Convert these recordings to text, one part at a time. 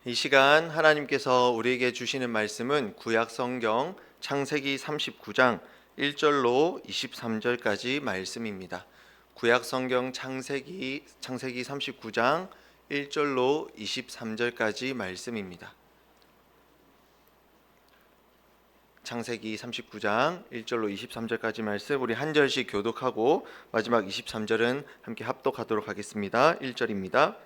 이 시간 하나님께서 우리에게 주시는 말씀은 구약 성경 창세기 39장 1절로 23절까지 말씀입니다. 구약 성경 창세기 39장 1절로 23절까지 말씀입니다. 창세기 39장 1절로 23절까지 말씀 우리 한 절씩 교독하고 마지막 23절은 함께 합독하도록 하겠습니다. 1절입니다.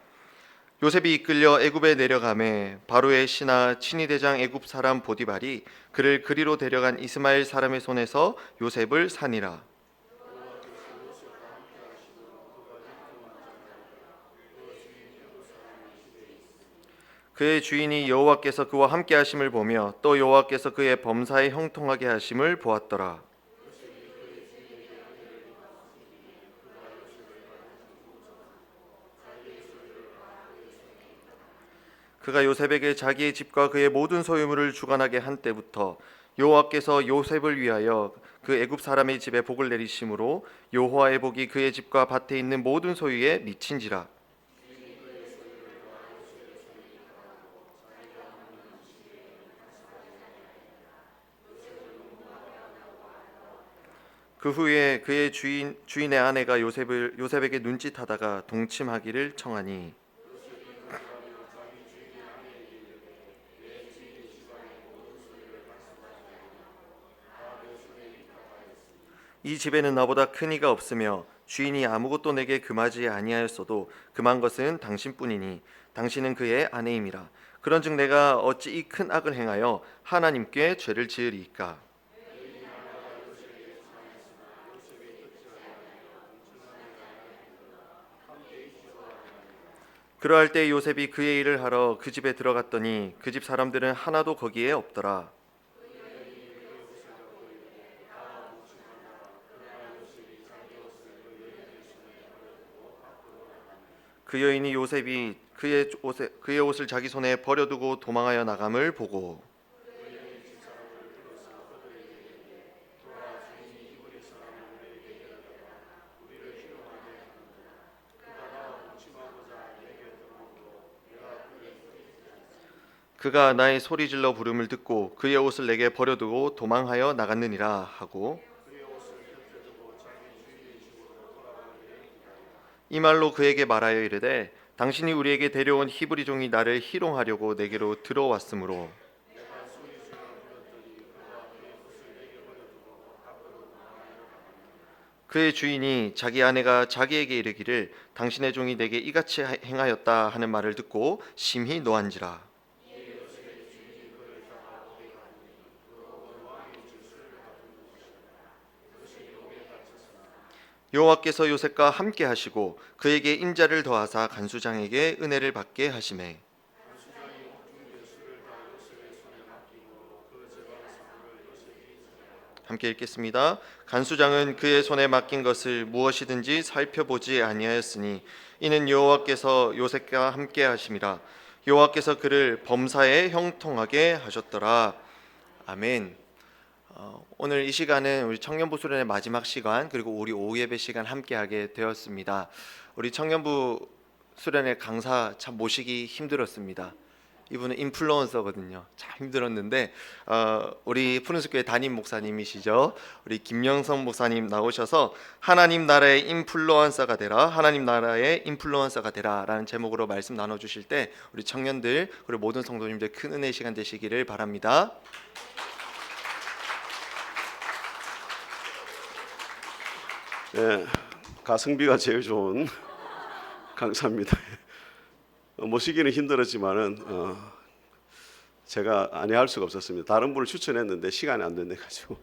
요셉이 이끌려 애굽에 내려가매 바로의 신하 친위대장 애굽 사람 보디발이 그를 그리로 데려간 이스마엘 사람의 손에서 요셉을 산이라. 그의 주인이 여호와께서 그와 함께 하심을 보며 또 여호와께서 그의 범사에 형통하게 하심을 보았더라. 그가 요셉에게 자기의 집과 그의 모든 소유물을 주관하게 한 때부터 여호와께서 요셉을 위하여 그 애굽 사람의 집에 복을 내리심으로 여호와의 복이 그의 집과 밭에 있는 모든 소유에 미친지라. 그 후에 그의 주인의 아내가 요셉에게 눈짓하다가 동침하기를 청하니 이 집에는 나보다 큰 이가 없으며 주인이 아무것도 내게 금하지 아니하였어도 금한 것은 당신뿐이니 당신은 그의 아내임이라. 그런즉 내가 어찌 이 큰 악을 행하여 하나님께 죄를 지으리이까. 그러할 때 요셉이 그의 일을 하러 그 집에 들어갔더니 그 집 사람들은 하나도 거기에 없더라. 그 여인이 요셉이 그의 옷을 자기 손에 버려두고 도망하여 나감을 보고 그가 나의 소리질러 부름을 듣고 그의 옷을 내게 버려두고 도망하여 나갔느니라 하고 이 말로 그에게 말하여 이르되 당신이 우리에게 데려온 히브리 종이 나를 희롱하려고 내게로 들어왔으므로 그의 주인이 자기 아내가 자기에게 이르기를 당신의 종이 내게 이같이 행하였다 하는 말을 듣고 심히 노한지라. 여호와께서 요셉과 함께 하시고 그에게 인자를 더하사 간수장에게 은혜를 받게 하시매 함께 읽겠습니다. 간수장은 그의 손에 맡긴 것을 무엇이든지 살펴보지 아니하였으니 이는 여호와께서 요셉과 함께 하심이라. 여호와께서 그를 범사에 형통하게 하셨더라. 아멘. 오늘 이 시간은 우리 청년부 수련의 마지막 시간 그리고 우리 오후 예배 시간 함께하게 되었습니다. 우리 청년부 수련의 강사 참 모시기 힘들었습니다. 이분은 인플루언서거든요. 참 힘들었는데 우리 푸른숲교회 담임 목사님이시죠. 우리 김영선 목사님 나오셔서 하나님 나라의 인플루언서가 되라, 하나님 나라의 인플루언서가 되라 라는 제목으로 말씀 나눠주실 때 우리 청년들 그리고 모든 성도님들 큰 은혜의 시간 되시기를 바랍니다. 네, 가성비가 제일 좋은 강사입니다. 모시기는 힘들었지만은 제가 아니할 수가 없었습니다. 다른 분을 추천했는데 시간이 안 된대 가지고.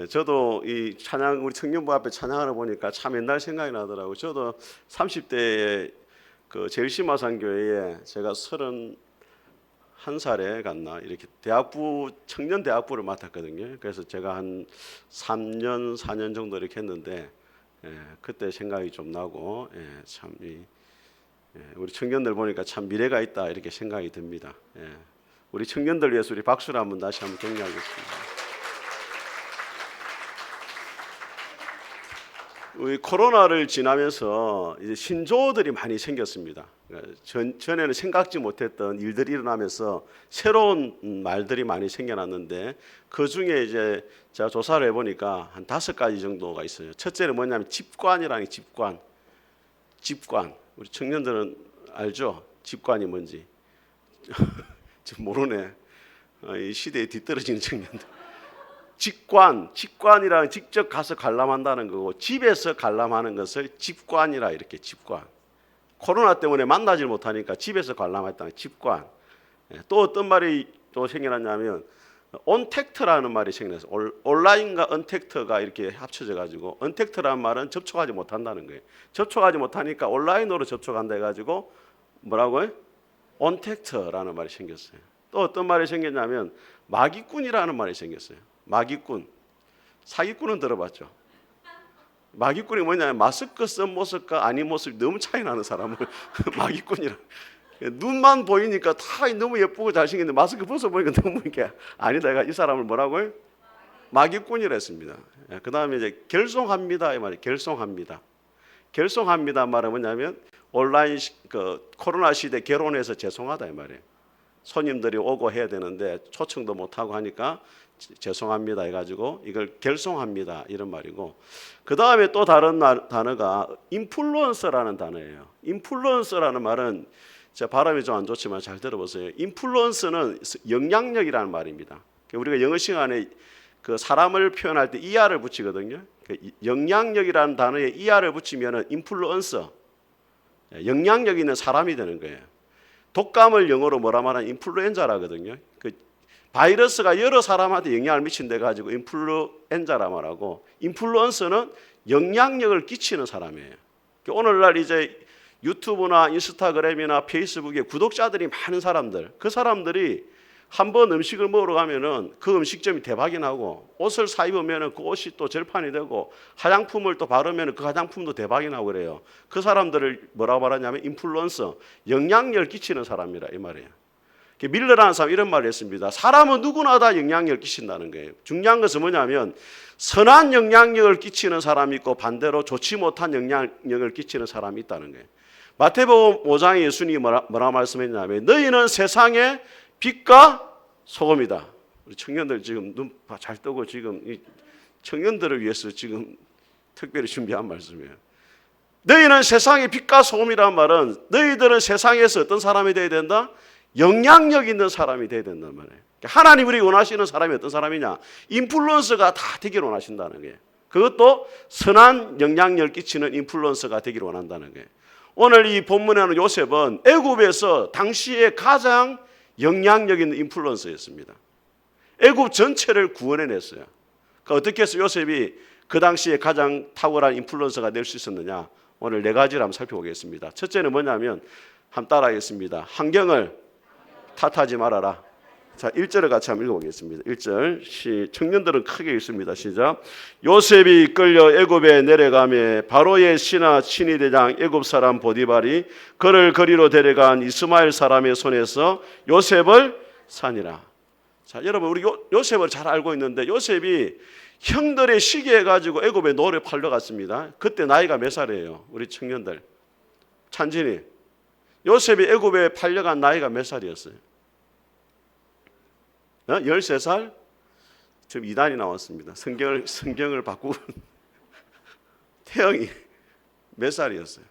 저도 이 찬양 우리 청년부 앞에 찬양하러 보니까 참 옛날 생각이 나더라고요. 저도 30대에 그 제일심화산교회에 제가 31살에 갔나 이렇게 대학부 청년 대학부를 맡았거든요. 그래서 제가 한 3년 4년 정도 이렇게 했는데 그때 생각이 좀 나고 참 우리 청년들 보니까 참 미래가 있다 이렇게 생각이 듭니다. 우리 청년들 위해서 우리 박수를 한번 다시 한번 격려하겠습니다. 우리 코로나를 지나면서 이제 신조어들이 많이 생겼습니다. 전에는 생각지 못했던 일들이 일어나면서 새로운 말들이 많이 생겨났는데 그 중에 이제 제가 조사를 해보니까 한 5가지 정도가 있어요. 첫째는 뭐냐면 집관이라는 집관. 집관. 우리 청년들은 알죠? 집관이 뭔지. 좀 모르네. 이 시대에 뒤떨어지는 청년들. 직관이라는 직접 가서 관람한다는 거고 집에서 관람하는 것을 집관이라 이렇게 집관. 코로나 때문에 만나질 못하니까 집에서 관람했다는 집관. 또 어떤 말이 또 생겨났냐면 언택트라는 말이 생겨났어요. 온라인과 언택트가 이렇게 합쳐져 가지고 언택트라는 말은 접촉하지 못한다는 거예요. 접촉하지 못하니까 온라인으로 접촉한다 해가지고 뭐라고요? 언택트라는 말이 생겼어요. 또 어떤 말이 생겼냐면 마기꾼이라는 말이 생겼어요. 마기꾼. 사기꾼은 들어봤죠. 마기꾼이 뭐냐면 마스크 쓴 모습과 아닌 모습이 너무 차이 나는 사람을 마기꾼이라. 눈만 보이니까 다 너무 예쁘고 잘생겼는데 마스크 벗어보니까 너무 이렇게 아니다. 내가 이 사람을 뭐라고요? 마기꾼이라 했습니다. 그 다음에 이제 결송합니다. 이 말이 결송합니다. 결송합니다 말은 뭐냐면 온라인 코로나 시대 결혼해서 죄송하다 이 말이에요. 손님들이 오고 해야 되는데 초청도 못하고 하니까 죄송합니다 해가지고 이걸 결송합니다 이런 말이고, 그 다음에 또 다른 단어가 인플루언서라는 단어예요. 인플루언서라는 말은 제 발음이 좀 안 좋지만 잘 들어보세요. 인플루언서는 영향력이라는 말입니다. 우리가 영어 시간에 그 사람을 표현할 때 ER을 붙이거든요. 영향력이라는 단어에 ER을 붙이면은 인플루언서, 영향력 있는 사람이 되는 거예요. 독감을 영어로 뭐라 말하면 인플루엔자라거든요. 그 바이러스가 여러 사람한테 영향을 미친데 가지고 인플루엔자라 말하고, 인플루언서는 영향력을 끼치는 사람이에요. 오늘날 이제 유튜브나 인스타그램이나 페이스북에 구독자들이 많은 사람들, 그 사람들이 한번 음식을 먹으러 가면은 그 음식점이 대박이 나고, 옷을 사 입으면은 그 옷이 또 절판이 되고, 화장품을 또 바르면은 그 화장품도 대박이 나고 그래요. 그 사람들을 뭐라고 말하냐면 인플루언서, 영향력을 끼치는 사람이라 이 말이에요. 밀러라는 사람 이런 말을 했습니다. 사람은 누구나 다 영향력을 끼친다는 거예요. 중요한 것은 뭐냐면 선한 영향력을 끼치는 사람이 있고 반대로 좋지 못한 영향력을 끼치는 사람이 있다는 거예요. 마태복음 5장에 예수님이 뭐라 말씀했냐면 너희는 세상의 빛과 소금이다. 우리 청년들 지금 눈 잘 뜨고 지금 이 청년들을 위해서 지금 특별히 준비한 말씀이에요. 너희는 세상의 빛과 소금이라는 말은 너희들은 세상에서 어떤 사람이 되어야 된다? 영향력 있는 사람이 되어야 된단 말이에요. 하나님 우리 원하시는 사람이 어떤 사람이냐? 인플루언서가 다 되기를 원하신다는 거예요. 그것도 선한 영향력을 끼치는 인플루언서가 되기를 원한다는 거예요. 오늘 이 본문에는 요셉은 애굽에서 당시에 가장 영향력 있는 인플루언서였습니다. 애굽 전체를 구원해냈어요. 그러니까 어떻게 해서 요셉이 그 당시에 가장 탁월한 인플루언서가 될 수 있었느냐? 오늘 4가지를 한번 살펴보겠습니다. 첫째는 뭐냐면 한번 따라하겠습니다. 환경을 탓하지 말아라. 자, 1절을 같이 한번 읽어보겠습니다. 1절 청년들은 크게 읽습니다. 시작. 요셉이 이끌려 애굽에 내려가며 바로의 신하 친위대장 애굽 사람 보디발이 그를 거리로 데려간 이스마엘 사람의 손에서 요셉을 산이라. 자, 여러분 우리 요셉을 잘 알고 있는데 요셉이 형들의 시기해 가지고 애굽에 노래 팔려갔습니다. 그때 나이가 몇 살이에요? 우리 청년들 찬진이 요셉이 애굽에 팔려간 나이가 몇 살이었어요? 13살? 지금 이단이 나왔습니다. 성경을 바꾸고 태영이 몇 살이었어요?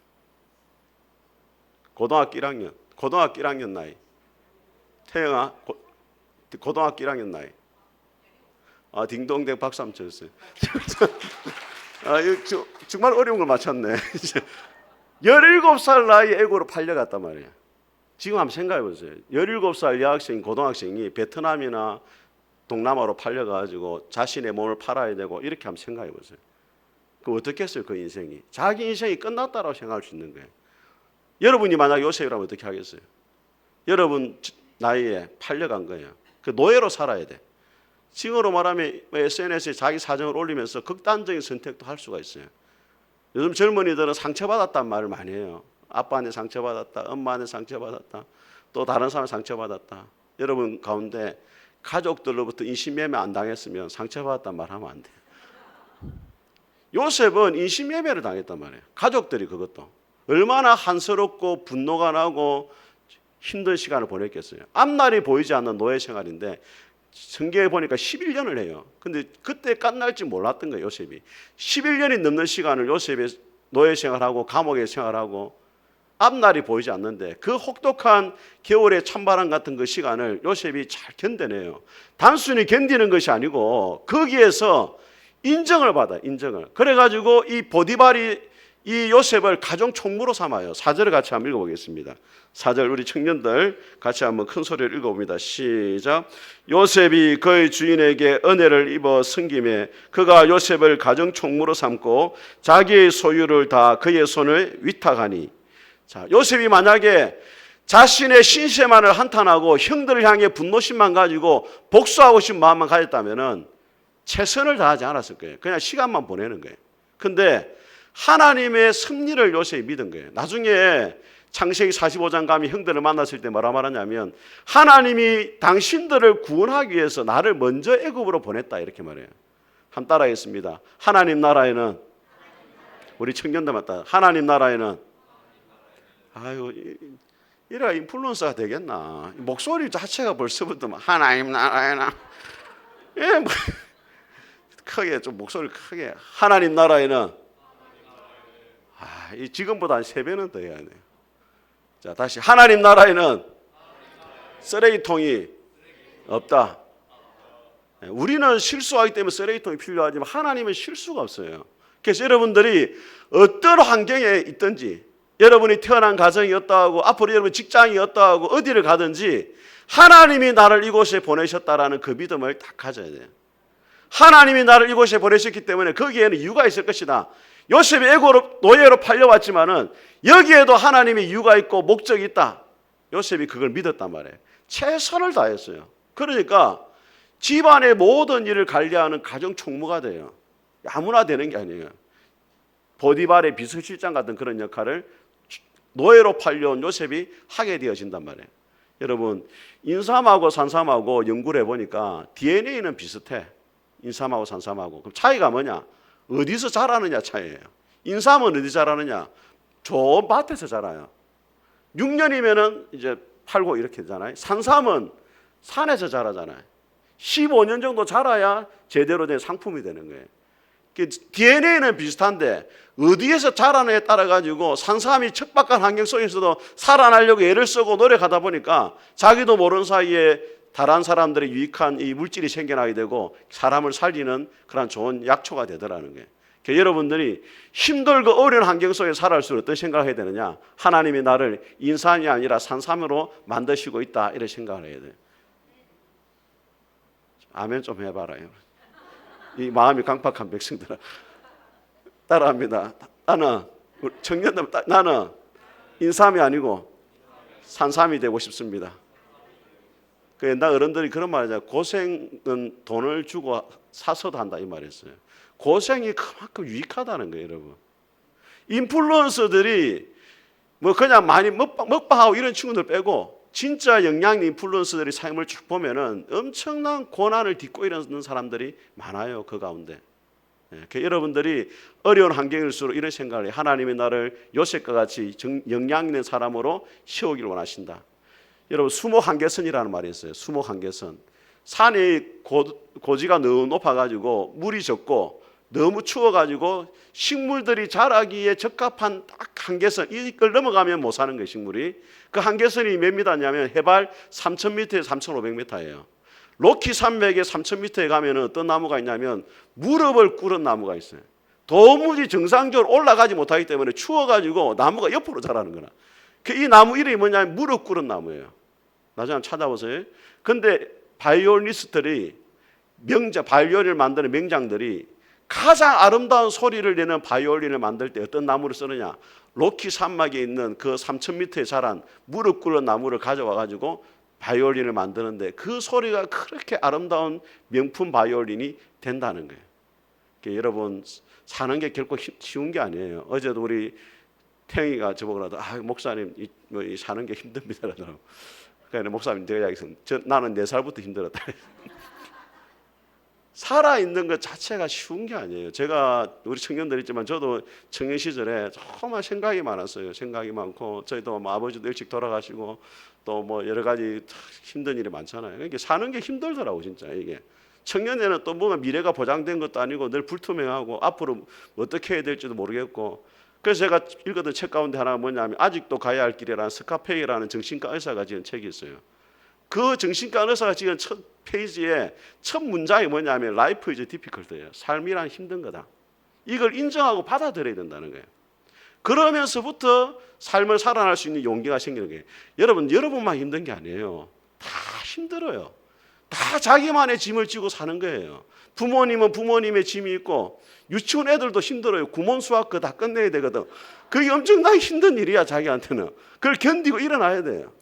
고등학교 1학년 나이. 태영아 고등학교 1학년 나이. 아, 딩동댕 박수 한번 쳤어요. 정말 어려운 걸 맞췄네. 17살 나이에 애굽으로 팔려갔단 말이에요. 지금 한번 생각해 보세요. 17살 여학생, 고등학생이 베트남이나 동남아로 팔려가지고 자신의 몸을 팔아야 되고 이렇게 한번 생각해 보세요. 그럼 어떻게 했어요? 그 인생이. 자기 인생이 끝났다라고 생각할 수 있는 거예요. 여러분이 만약 요셉이라면 어떻게 하겠어요? 여러분 나이에 팔려간 거예요. 그 노예로 살아야 돼. 지금으로 말하면 SNS에 자기 사정을 올리면서 극단적인 선택도 할 수가 있어요. 요즘 젊은이들은 상처받았다는 말을 많이 해요. 아빠한테 상처받았다, 엄마한테 상처받았다, 또 다른 사람 상처받았다. 여러분 가운데 가족들로부터 인신매매 안 당했으면 상처받았다는 말 하면 안 돼요. 요셉은 인신매매를 당했단 말이에요. 가족들이 그것도 얼마나 한스럽고 분노가 나고 힘든 시간을 보냈겠어요. 앞날이 보이지 않는 노예 생활인데 성경에 보니까 11년을 해요. 근데 그때 끝날지 몰랐던 거예요. 요셉이 11년이 넘는 시간을 요셉이 노예 생활하고 감옥에 생활하고 앞날이 보이지 않는데 그 혹독한 겨울의 찬바람 같은 그 시간을 요셉이 잘 견뎌내요. 단순히 견디는 것이 아니고 거기에서 인정을 받아요. 인정을. 그래가지고 이 보디발이 이 요셉을 가정 총무로 삼아요. 4절을 같이 한번 읽어보겠습니다. 4절 우리 청년들 같이 한번 큰 소리를 읽어봅니다. 시작. 요셉이 그의 주인에게 은혜를 입어 섬김에 그가 요셉을 가정 총무로 삼고 자기의 소유를 다 그의 손을 위탁하니. 자, 요셉이 만약에 자신의 신세만을 한탄하고 형들을 향해 분노심만 가지고 복수하고 싶은 마음만 가졌다면은 최선을 다하지 않았을 거예요. 그냥 시간만 보내는 거예요. 근데 하나님의 승리를 요셉이 믿은 거예요. 나중에 창세기 45장 가면 형들을 만났을 때 뭐라 말하냐면 하나님이 당신들을 구원하기 위해서 나를 먼저 애굽으로 보냈다 이렇게 말해요. 한번 따라하겠습니다. 하나님 나라에는 우리 청년들 맞다. 하나님 나라에는 아유 이래가 인플루언서가 되겠나. 목소리 자체가 벌써부터 하나님 나라에는 예, 뭐, 크게 좀 목소리 크게 하나님 나라에는 이 지금보다 한 3배는 더 해야 돼요. 자, 다시 하나님 나라에는 쓰레기통이 없다. 우리는 실수하기 때문에 쓰레기통이 필요하지만 하나님은 실수가 없어요. 그래서 여러분들이 어떤 환경에 있든지 여러분이 태어난 가정이었다 하고 앞으로 여러분 직장이었다 하고 어디를 가든지 하나님이 나를 이곳에 보내셨다라는 그 믿음을 딱 가져야 돼요. 하나님이 나를 이곳에 보내셨기 때문에 거기에는 이유가 있을 것이다. 요셉이 애굽으로 노예로 팔려왔지만은 여기에도 하나님의 이유가 있고 목적이 있다. 요셉이 그걸 믿었단 말이에요. 최선을 다했어요. 그러니까 집안의 모든 일을 관리하는 가정 총무가 돼요. 아무나 되는 게 아니에요. 보디발의 비서실장 같은 그런 역할을 노예로 팔려온 요셉이 하게 되어진단 말이에요. 여러분 인삼하고 산삼하고 연구를 해보니까 DNA는 비슷해. 인삼하고 산삼하고. 그럼 차이가 뭐냐? 어디서 자라느냐 차이예요. 인삼은 어디 자라느냐? 좋은 밭에서 자라요. 6년이면은 이제 팔고 이렇게 되잖아요. 산삼은 산에서 자라잖아요. 15년 정도 자라야 제대로 된 상품이 되는 거예요. DNA는 비슷한데 어디에서 자라느냐에 따라 가지고 산삼이 척박한 환경 속에서도 살아나려고 애를 쓰고 노력하다 보니까 자기도 모르는 사이에 다른 사람들의 유익한 이 물질이 생겨나게 되고 사람을 살리는 그런 좋은 약초가 되더라는 거예요. 그러니까 여러분들이 힘들고 어려운 환경 속에 살아갈수록 어떤 생각을 해야 되느냐? 하나님이 나를 인삼이 아니라 산삼으로 만드시고 있다 이런 생각을 해야 돼요. 아멘 좀 해봐라. 이 마음이 강팍한 백성들아 따라합니다. 나는 청년들 나는 인삼이 아니고 산삼이 되고 싶습니다. 나 어른들이 그런 말 하잖아요. 고생은 돈을 주고 사서도 한다 이 말이었어요. 고생이 그만큼 유익하다는 거예요, 여러분. 인플루언서들이 뭐 그냥 많이 먹방하고 이런 친구들 빼고 진짜 영양 있는 인플루언서들의 삶을 쭉 보면은 엄청난 고난을 딛고 이러는 사람들이 많아요, 그 가운데. 여러분들이 어려운 환경일수록 이런 생각을 해요. 하나님이 나를 요셉과 같이 영양 있는 사람으로 세우기를 원하신다. 여러분 수목 한계선이라는 말이 있어요. 수목 한계선. 산이 고지가 너무 높아가지고 물이 적고 너무 추워가지고 식물들이 자라기에 적합한 딱 한계선 이걸 넘어가면 못 사는 거예요. 식물이. 그 한계선이 몇 미터냐면 해발 3,000m에서 3,500m예요. 로키 산맥의 3,000m에 가면 어떤 나무가 있냐면 무릎을 꿇은 나무가 있어요. 도무지 정상적으로 올라가지 못하기 때문에 추워가지고 나무가 옆으로 자라는 거라. 이 나무 이름이 뭐냐면 무릎 꿇은 나무예요. 나중에 한번 찾아보세요. 근데 바이올리스트들이 바이올린을 만드는 명장들이 가장 아름다운 소리를 내는 바이올린을 만들 때 어떤 나무를 쓰느냐? 로키 산막에 있는 그 3,000m에 자란 무릎 꿇은 나무를 가져와 가지고 바이올린을 만드는데 그 소리가 그렇게 아름다운 명품 바이올린이 된다는 거예요. 그러니까 여러분 사는 게 결코 쉬운 게 아니에요. 어제도 우리 태영이가 저보고 그러다 목사님 이 사는 게 힘듭니다. 그러니까 목사님 제가 이야기했어요. 나는 4살부터 힘들었다. 살아있는 것 자체가 쉬운 게 아니에요. 제가 우리 청년들 있지만 저도 청년 시절에 정말 생각이 많았어요. 생각이 많고 저희도 뭐 아버지도 일찍 돌아가시고 또 뭐 여러 가지 힘든 일이 많잖아요. 그러니까 사는 게 힘들더라고 진짜 이게. 청년에는 또 뭔가 미래가 보장된 것도 아니고 늘 불투명하고 앞으로 어떻게 해야 될지도 모르겠고. 그래서 제가 읽었던 책 가운데 하나가 뭐냐면 아직도 가야 할 길이라는 스카페이라는 정신과 의사가 지은 책이 있어요. 그 정신과 의사가 지은 첫 페이지에 첫 문장이 뭐냐면 Life is difficult예요. 삶이란 힘든 거다. 이걸 인정하고 받아들여야 된다는 거예요. 그러면서부터 삶을 살아날 수 있는 용기가 생기는 거예요. 여러분만 힘든 게 아니에요. 다 힘들어요. 다 자기만의 짐을 지고 사는 거예요. 부모님은 부모님의 짐이 있고 유치원 애들도 힘들어요. 구몬 수학 그거 다 끝내야 되거든. 그게 엄청나게 힘든 일이야 자기한테는. 그걸 견디고 일어나야 돼요.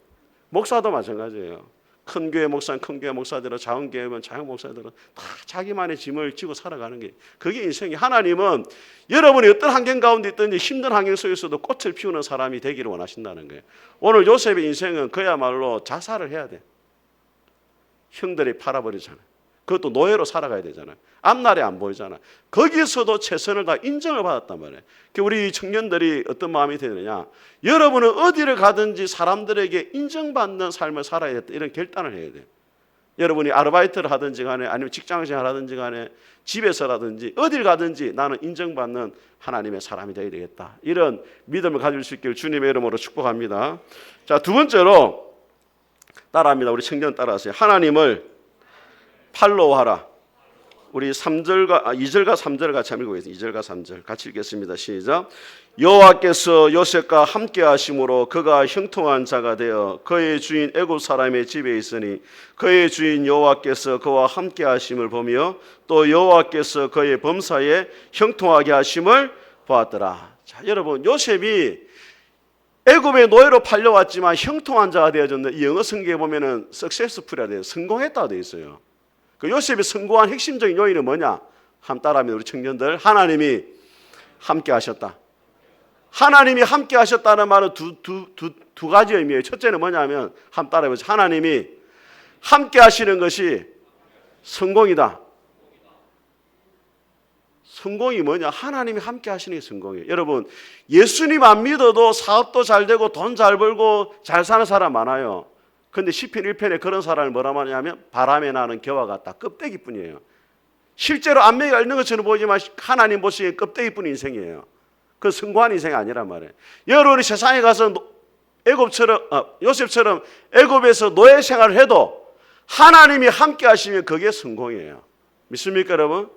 목사도 마찬가지예요. 큰 교회 목사는 큰 교회 목사들은 작은 교회면 작은 목사들은 다 자기만의 짐을 지고 살아가는 게 그게 인생이. 하나님은 여러분이 어떤 환경 가운데 있든지 힘든 환경 속에서도 꽃을 피우는 사람이 되기를 원하신다는 거예요. 오늘 요셉의 인생은 그야말로 자살을 해야 돼. 형들이 팔아버리잖아요. 그것도 노예로 살아가야 되잖아요. 앞날이 안 보이잖아요. 거기서도 최선을 다 인정을 받았단 말이에요. 우리 청년들이 어떤 마음이 되느냐, 여러분은 어디를 가든지 사람들에게 인정받는 삶을 살아야 겠다 이런 결단을 해야 돼요. 여러분이 아르바이트를 하든지 간에 아니면 직장생활 하든지 간에 집에서라든지 어딜 가든지 나는 인정받는 하나님의 사람이 되어야 되겠다. 이런 믿음을 가질 수 있기를 주님의 이름으로 축복합니다. 자, 두 번째로 따라합니다. 우리 청년 따라하세요. 하나님을 팔로우하라. 우리 2절과 3절을 같이 한번 읽어보겠습니다. 2절과 3절 같이 읽겠습니다. 시작. 여호와께서 요셉과 함께 하심으로 그가 형통한 자가 되어 그의 주인 애굽 사람의 집에 있으니 그의 주인 여호와께서 그와 함께 하심을 보며 또 여호와께서 그의 범사에 형통하게 하심을 보았더라. 자, 여러분, 요셉이 애굽의 노예로 팔려왔지만 형통한 자가 되어졌는데 이 영어 성경에 보면은 successful이라 돼요. 성공했다 되어 있어요. 그 요셉이 성공한 핵심적인 요인은 뭐냐? 한번 따라합니다. 우리 청년들. 하나님이 함께 하셨다. 하나님이 함께 하셨다는 말은 두 가지 의미예요. 첫째는 뭐냐면 한번 따라해보세요. 하나님이 함께 하시는 것이 성공이다. 성공이 뭐냐? 하나님이 함께 하시는 게 성공이에요. 여러분, 예수님 안 믿어도 사업도 잘 되고 돈 잘 벌고 잘 사는 사람 많아요. 그런데 시편 1편에 그런 사람을 뭐라 하냐면 바람에 나는 겨와 같다. 껍데기뿐이에요. 실제로 안매가 있는 것처럼 보이지만 하나님 보시기에 껍데기뿐 인생이에요. 그 성공한 인생이 아니란 말이에요. 여러분이 세상에 가서 요셉처럼 애굽에서 노예 생활을 해도 하나님이 함께 하시면 그게 성공이에요. 믿습니까 여러분?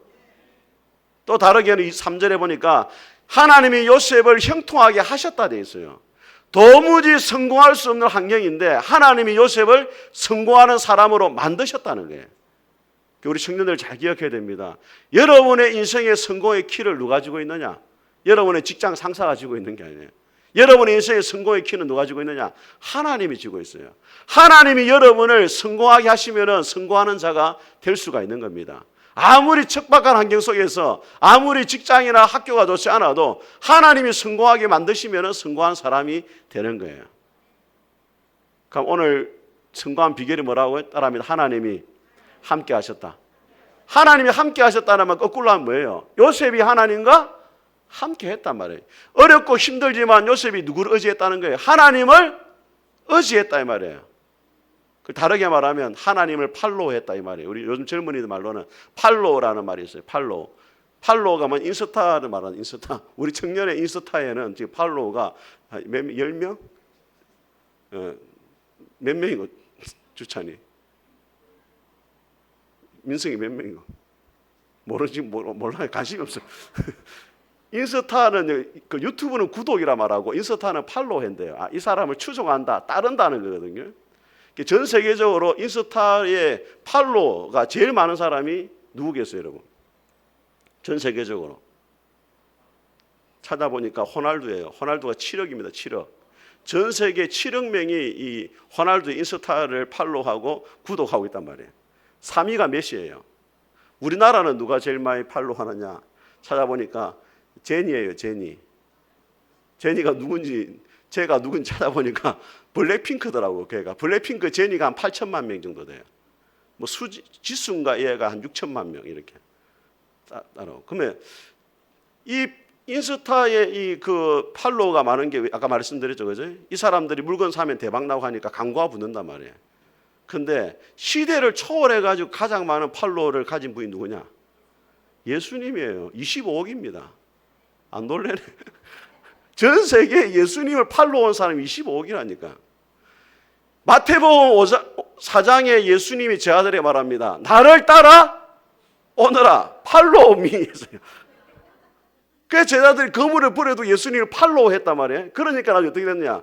또 다르게는 3절에 보니까 하나님이 요셉을 형통하게 하셨다 되어 있어요. 도무지 성공할 수 없는 환경인데 하나님이 요셉을 성공하는 사람으로 만드셨다는 거예요. 우리 청년들 잘 기억해야 됩니다. 여러분의 인생의 성공의 키를 누가 쥐고 있느냐? 여러분의 직장 상사가 쥐고 있는 게 아니에요. 여러분의 인생의 성공의 키는 누가 쥐고 있느냐? 하나님이 쥐고 있어요. 하나님이 여러분을 성공하게 하시면 성공하는 자가 될 수가 있는 겁니다. 아무리 척박한 환경 속에서 아무리 직장이나 학교가 좋지 않아도 하나님이 성공하게 만드시면 성공한 사람이 되는 거예요. 그럼 오늘 성공한 비결이 뭐라고요? 따라합니다. 하나님이 함께 하셨다. 하나님이 함께 하셨다는 말 거꾸로 하면 뭐예요? 요셉이 하나님과 함께 했단 말이에요. 어렵고 힘들지만 요셉이 누구를 의지했다는 거예요? 하나님을 의지했다 이 말이에요. 다르게 말하면 하나님을 팔로우했다 이 말이에요. 우리 요즘 젊은이들 말로는 팔로우라는 말이 있어요. 팔로우가 뭐 인스타를 말하는 인스타. 우리 청년의 인스타에는 지금 팔로우가 10명? 몇 명이고 주찬이? 민성이 몇 명이고? 모르지 몰라요. 관심이 없어. 인스타는 그 유튜브는 구독이라 말하고 인스타는 팔로우한대요. 이 사람을 추종한다, 따른다는 거거든요. 전 세계적으로 인스타의 팔로워가 제일 많은 사람이 누구겠어요, 여러분? 전 세계적으로 찾아보니까 호날두예요. 호날두가 7억입니다. 7억. 전 세계 7억 명이 이 호날두 인스타를 팔로우하고 구독하고 있단 말이에요. 3위가 메시예요. 우리나라는 누가 제일 많이 팔로우하느냐? 찾아보니까 제니예요. 제니가 누군지 제가 누군지 찾아보니까 블랙핑크더라고요. 걔가 블랙핑크 제니가 한 8천만 명 정도 돼요. 뭐 지순과 얘가 한 6천만 명 이렇게 따라오고. 그러면 이 인스타에 이 그 팔로워가 많은 게 아까 말씀드렸죠, 그죠? 이 사람들이 물건 사면 대박 나고 하니까 광고가 붙는단 말이에요. 근데 시대를 초월해 가지고 가장 많은 팔로워를 가진 분이 누구냐? 예수님이에요. 25억입니다. 안 놀래네. 전 세계에 예수님을 팔로워한 사람이 25억이라니까. 마태복음 4장에 예수님이 제자들에게 말합니다. 나를 따라 오너라. 팔로우미 했어요. 그 제자들이 거물을 버려도 예수님을 팔로우했단 말이에요. 그러니까 나중에 어떻게 됐냐?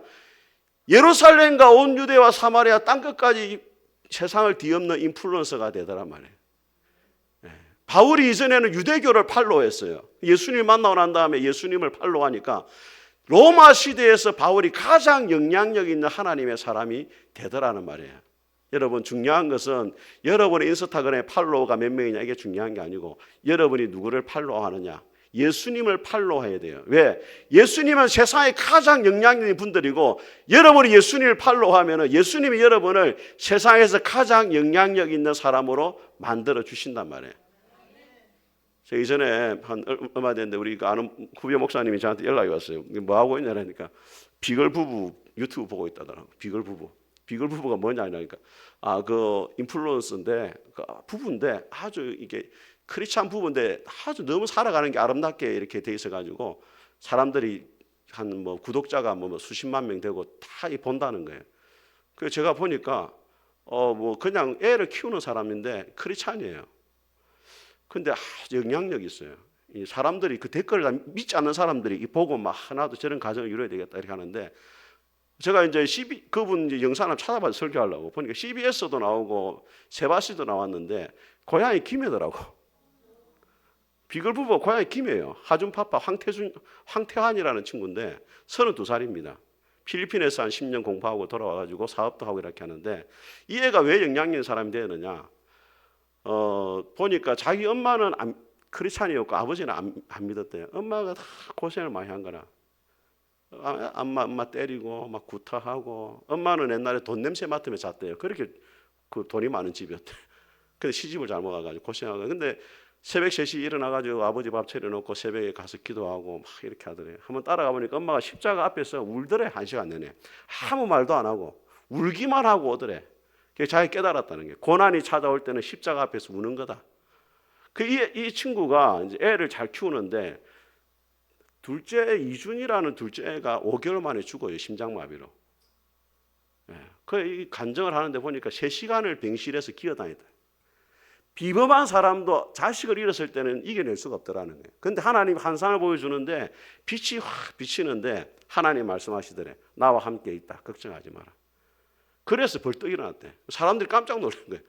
예루살렘과 온 유대와 사마리아 땅끝까지 세상을 뒤엎는 인플루언서가 되더란 말이에요. 바울이 이전에는 유대교를 팔로우했어요. 예수님 만나고 난 다음에 예수님을 팔로우하니까 로마 시대에서 바울이 가장 영향력 있는 하나님의 사람이 되더라는 말이에요. 여러분, 중요한 것은 여러분의 인스타그램 팔로워가 몇 명이냐 이게 중요한 게 아니고 여러분이 누구를 팔로우하느냐, 예수님을 팔로우해야 돼요. 왜? 예수님은 세상에 가장 영향력 있는 분들이고 여러분이 예수님을 팔로우하면 예수님이 여러분을 세상에서 가장 영향력 있는 사람으로 만들어 주신단 말이에요. 제가 이전에 한 얼마 됐는데 우리 아는 후배 목사님이 저한테 연락이 왔어요. 뭐 하고 있냐니까 비글 부부 유튜브 보고 있다더라고. 비글 부부가 뭐냐 이러니까 그 인플루언서인데 그 부부인데 아주 이게 크리스찬 부부인데 아주 너무 살아가는 게 아름답게 이렇게 돼 있어 가지고 사람들이 한 뭐 구독자가 뭐 수십만 명 되고 다 본다는 거예요. 그래서 제가 보니까 뭐 그냥 애를 키우는 사람인데 크리스찬이에요. 근데 아주 영향력이 있어요. 이 사람들이 그 댓글을 다 믿지 않는 사람들이 보고 막 하나도 저런 가정을 이루어야 되겠다 이렇게 하는데 제가 이제 그분 이제 영상을 찾아봐서 설교하려고 보니까 CBS도 나오고 세바시도 나왔는데 고향이 김해더라고. 비글 부부가 고향이 김해예요. 하준파파 황태환이라는 친구인데 32살입니다. 필리핀에서 한 10년 공부하고 돌아와가지고 사업도 하고 이렇게 하는데 이 애가 왜 영향력 있는 사람이 되느냐? 보니까 자기 엄마는 크리스찬이었고 아버지는 안 믿었대요. 엄마가 다 고생을 많이 한 거라. 엄마 때리고 막 구타하고 엄마는 옛날에 돈 냄새 맡으며 잤대요. 그렇게 그 돈이 많은 집이었대. 근데 시집을 잘못 가가지고 고생하고. 근데 새벽 3시 일어나가지고 아버지 밥 차려놓고 새벽에 가서 기도하고 막 이렇게 하더래요. 한번 따라가 보니까 엄마가 십자가 앞에서 울더래. 1시간 내내. 아무 말도 안 하고 울기만 하고 오더래. 자기 깨달았다는 게 고난이 찾아올 때는 십자가 앞에서 우는 거다. 이 친구가 이제 애를 잘 키우는데 둘째 이준이라는 둘째 애가 5개월 만에 죽어요. 심장마비로. 그 간증을 하는데 보니까 3시간을 병실에서 기어다니다. 비범한 사람도 자식을 잃었을 때는 이겨낼 수가 없더라는 거예요. 그런데 하나님 환상을 보여주는데 빛이 확 비치는데 하나님 말씀하시더래. 나와 함께 있다. 걱정하지 마라. 그래서 벌떡 일어났대. 사람들이 깜짝 놀란 거예요.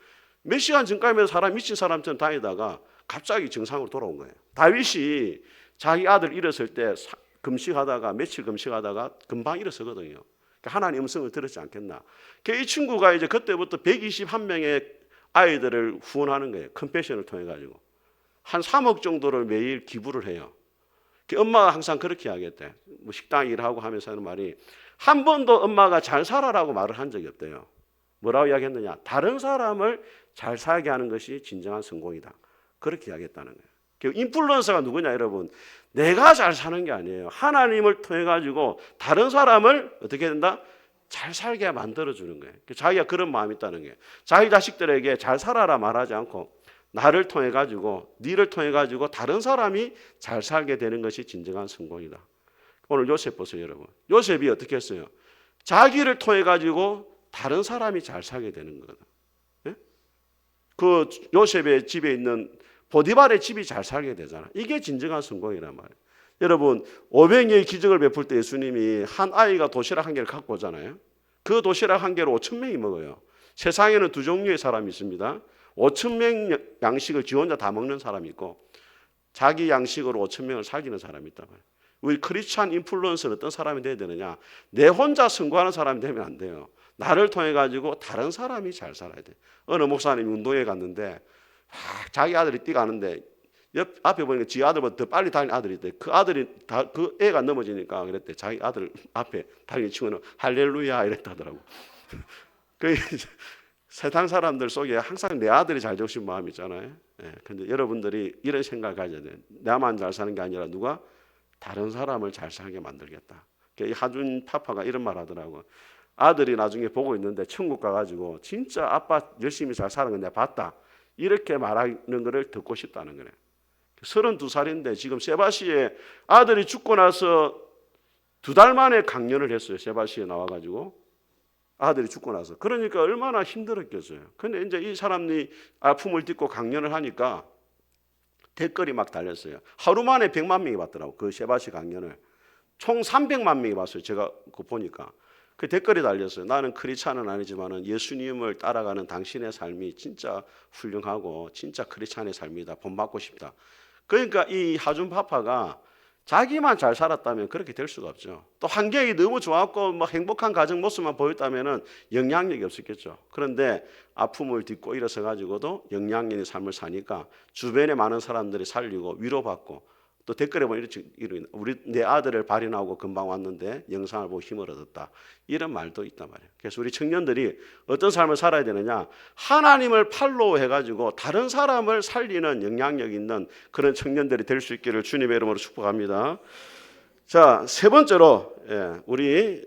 몇 시간 전까지만 사람 미친 사람처럼 다니다가 갑자기 정상으로 돌아온 거예요. 다윗이 자기 아들 잃었을 때 금식하다가 며칠 금식하다가 금방 일어서거든요. 그러니까 하나님 음성을 들었지 않겠나. 이 친구가 이제 그때부터 121명의 아이들을 후원하는 거예요. 컴패션을 통해 가지고 한 3억 정도를 매일 기부를 해요. 엄마가 항상 그렇게 하겠대. 뭐 식당 일하고 하면서 하는 말이 한 번도 엄마가 잘 살아라고 말을 한 적이 없대요. 뭐라고 이야기했느냐? 다른 사람을 잘 살게 하는 것이 진정한 성공이다. 그렇게 이야기했다는 거예요. 인플루언서가 누구냐 여러분? 내가 잘 사는 게 아니에요. 하나님을 통해 가지고 다른 사람을 어떻게 된다? 잘 살게 만들어주는 거예요. 자기가 그런 마음이 있다는 거예요. 자기 자식들에게 잘 살아라 말하지 않고 나를 통해 가지고 니를 통해 가지고 다른 사람이 잘 살게 되는 것이 진정한 성공이다. 오늘 요셉 보세요 여러분. 요셉이 어떻게 했어요? 자기를 통해 가지고 다른 사람이 잘 살게 되는 거다. 예? 그 요셉의 집에 있는 보디발의 집이 잘 살게 되잖아. 이게 진정한 성공이란 말이에요. 여러분 500여의 기적을 베풀 때 예수님이 한 아이가 도시락 한 개를 갖고 오잖아요. 그 도시락 한 개로 5,000명이 먹어요. 세상에는 두 종류의 사람이 있습니다. 5,000명 양식을 지 혼자 다 먹는 사람이 있고 자기 양식으로 5,000명을 살리는 사람이 있단 말이에요. 우리 크리스찬 인플루언서는 어떤 사람이 돼야 되느냐? 내 혼자 승부하는 사람이 되면 안 돼요. 나를 통해 가지고 다른 사람이 잘 살아야 돼. 어느 목사님이 운동회 갔는데 자기 아들이 뛰가는데 앞에 보니까 지 아들보다 더 빨리 달리는 아들이 있대. 그 아들이 그 애가 넘어지니까 그랬대. 자기 아들 앞에 달리는 친구는 할렐루야 이랬다더라고. 그 세상 사람들 속에 항상 내 아들이 잘 되고 싶은 마음이 있잖아요. 근데 여러분들이 이런 생각을 가져야 돼요. 나만 잘 사는 게 아니라 누가 다른 사람을 잘 살게 만들겠다. 이 하준 파파가 이런 말 하더라고. 아들이 나중에 보고 있는데 천국 가가지고 진짜 아빠 열심히 잘 사는 거 내가 봤다. 이렇게 말하는 거를 듣고 싶다는 거네. 32살인데 지금 세바시에 아들이 죽고 나서 2달 만에 강연을 했어요. 세바시에 나와가지고 아들이 죽고 나서. 그러니까 얼마나 힘들었겠어요. 근데 이제 이 사람이 아픔을 딛고 강연을 하니까 댓글이 막 달렸어요. 하루 만에 100만 명이 봤더라고. 그 세바시 강연을. 총 300만 명이 봤어요. 제가 그거 보니까. 그 댓글이 달렸어요. 나는 크리스찬은 아니지만 예수님을 따라가는 당신의 삶이 진짜 훌륭하고 진짜 크리스찬의 삶이다. 본받고 싶다. 그러니까 이 하준 파파가 자기만 잘 살았다면 그렇게 될 수가 없죠. 또 환경이 너무 좋았고 뭐 행복한 가정 모습만 보였다면 영향력이 없었겠죠. 그런데 아픔을 딛고 일어서 가지고도 영향력 있는 삶을 사니까 주변에 많은 사람들이 살리고 위로받고, 또 댓글에 보면 이런 우리 내 아들을 발인하고 금방 왔는데 영상을 보고 힘을 얻었다. 이런 말도 있단 말이에요. 그래서 우리 청년들이 어떤 삶을 살아야 되느냐? 하나님을 팔로우 해가지고 다른 사람을 살리는 영향력 있는 그런 청년들이 될 수 있기를 주님의 이름으로 축복합니다. 자, 세 번째로 우리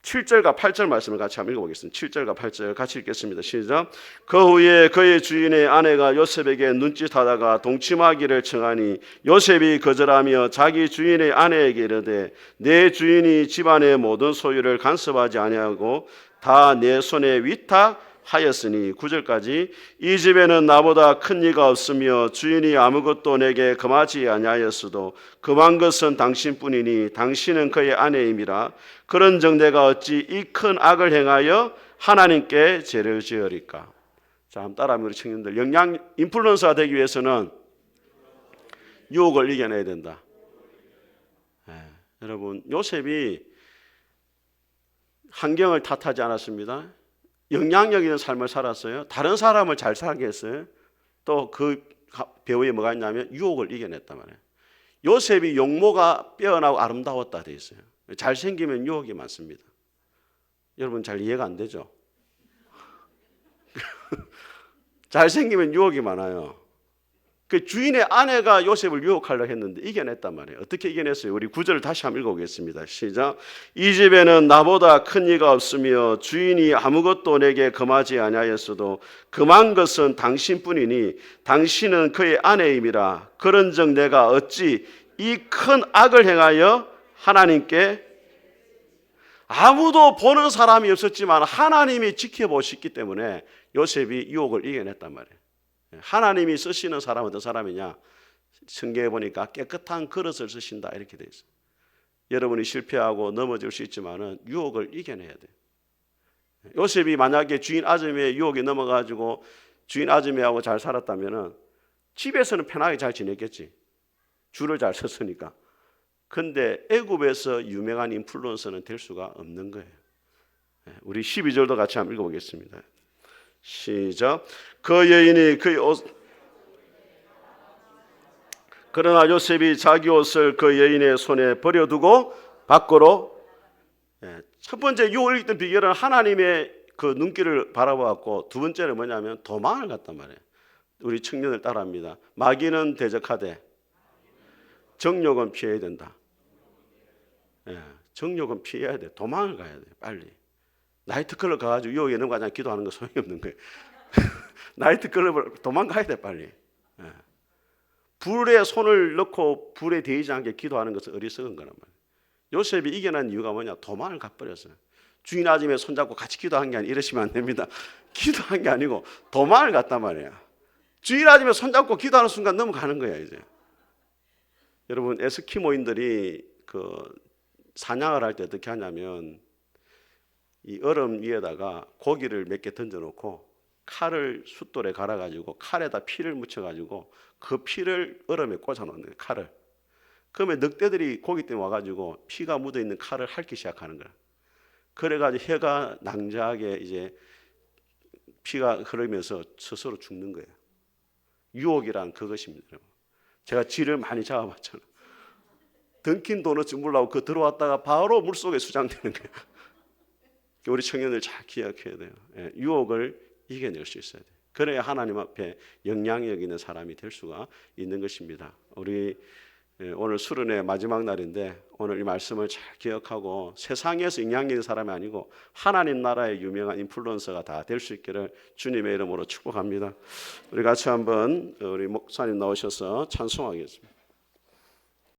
7절과 8절 말씀을 같이 한번 읽어보겠습니다. 7절과 8절 같이 읽겠습니다. 시작. 그 후에 그의 주인의 아내가 요셉에게 눈짓하다가 동침하기를 청하니 요셉이 거절하며 자기 주인의 아내에게 이르되 내 주인이 집안의 모든 소유를 간섭하지 아니하고 다 내 손에 위탁하였으니 9절까지 이 집에는 나보다 큰 이가 없으며 주인이 아무것도 내게 금하지 아니하였어도 금한 것은 당신뿐이니 당신은 그의 아내임이라. 그런즉 내가 어찌 이 큰 악을 행하여 하나님께 죄를 지으리까. 자, 한번 따라하면 우리 청년들, 인플루언서가 되기 위해서는 유혹을 이겨내야 된다. 여러분, 요셉이 환경을 탓하지 않았습니다. 영향력 있는 삶을 살았어요. 다른 사람을 잘 살게 했어요. 또 그 배후에 뭐가 있냐면 유혹을 이겨냈단 말이에요. 요셉이 용모가 빼어나고 아름다웠다 돼 있어요. 잘생기면 유혹이 많습니다. 여러분 잘 이해가 안 되죠? 잘생기면 유혹이 많아요. 그 주인의 아내가 요셉을 유혹하려고 했는데 이겨냈단 말이에요. 어떻게 이겨냈어요? 우리 9절을 다시 한번 읽어보겠습니다. 시작. 이 집에는 나보다 큰 이가 없으며 주인이 아무것도 내게 금하지 아니하였어도 금한 것은 당신뿐이니 당신은 그의 아내임이라. 그런즉 내가 어찌 이 큰 악을 행하여 하나님께, 아무도 보는 사람이 없었지만 하나님이 지켜보셨기 때문에 요셉이 유혹을 이겨냈단 말이에요. 하나님이 쓰시는 사람은 어떤 사람이냐? 성경에 보니까 깨끗한 그릇을 쓰신다 이렇게 돼 있어요. 여러분이 실패하고 넘어질 수 있지만 유혹을 이겨내야 돼요. 요셉이 만약에 주인 아줌마의 유혹에 넘어가지고 주인 아줌마하고 잘 살았다면 집에서는 편하게 잘 지냈겠지. 줄을 잘 섰으니까. 근데 애굽에서 유명한 인플루언서는 될 수가 없는 거예요. 우리 12절도 같이 한번 읽어보겠습니다. 시작. 그 여인이 그의 옷, 그러나 요셉이 자기 옷을 그 여인의 손에 버려두고 밖으로. 첫 번째 유혹을 이겼던 비결은 하나님의 그 눈길을 바라보았고, 두 번째는 뭐냐면 도망을 갔단 말이에요. 우리 청년을 따라합니다. 마귀는 대적하되 정욕은 피해야 된다. 정욕은 피해야 돼. 도망을 가야 돼. 빨리. 나이트클럽 가가지고 유혹에 넘어가지 않고 기도하는 거 소용이 없는 거예요. 나이트클럽을 도망가야 돼 빨리. 불에 손을 넣고 불에 데이지 않게 기도하는 것은 어리석은 거란 말이에요. 요셉이 이겨낸 이유가 뭐냐? 도망을 가버렸어요. 주인 아줌에 손잡고 같이 기도한 게 아니라 이러시면 안 됩니다. 기도한 게 아니고 도망을 갔단 말이에요. 주인 아줌에 손잡고 기도하는 순간 넘어가는 거야 이제. 여러분 에스키모인들이 그 사냥을 할 때 어떻게 하냐면 이 얼음 위에다가 고기를 몇 개 던져놓고 칼을 숫돌에 갈아가지고 칼에다 피를 묻혀가지고 그 피를 얼음에 꽂아놓는 거예요. 칼을. 그러면 늑대들이 고기 때문에 와가지고 피가 묻어있는 칼을 핥기 시작하는 거예요. 그래가지고 혀가 낭자하게 이제 피가 흐르면서 스스로 죽는 거예요. 유혹이란 그것입니다. 제가 쥐를 많이 잡아봤잖아요. 던킨 도넛 주물라고 그 들어왔다가 바로 물속에 수장되는 거예요. 우리 청년들 잘 기억해야 돼요. 예, 유혹을 이겨낼 수 있어야 돼요. 그래야 하나님 앞에 영향력 있는 사람이 될 수가 있는 것입니다. 우리 오늘 수련회 마지막 날인데 오늘 이 말씀을 잘 기억하고 세상에서 영향력 있는 사람이 아니고 하나님 나라의 유명한 인플루언서가 다 될 수 있기를 주님의 이름으로 축복합니다. 우리 같이 한번 우리 목사님 나오셔서 찬송하겠습니다.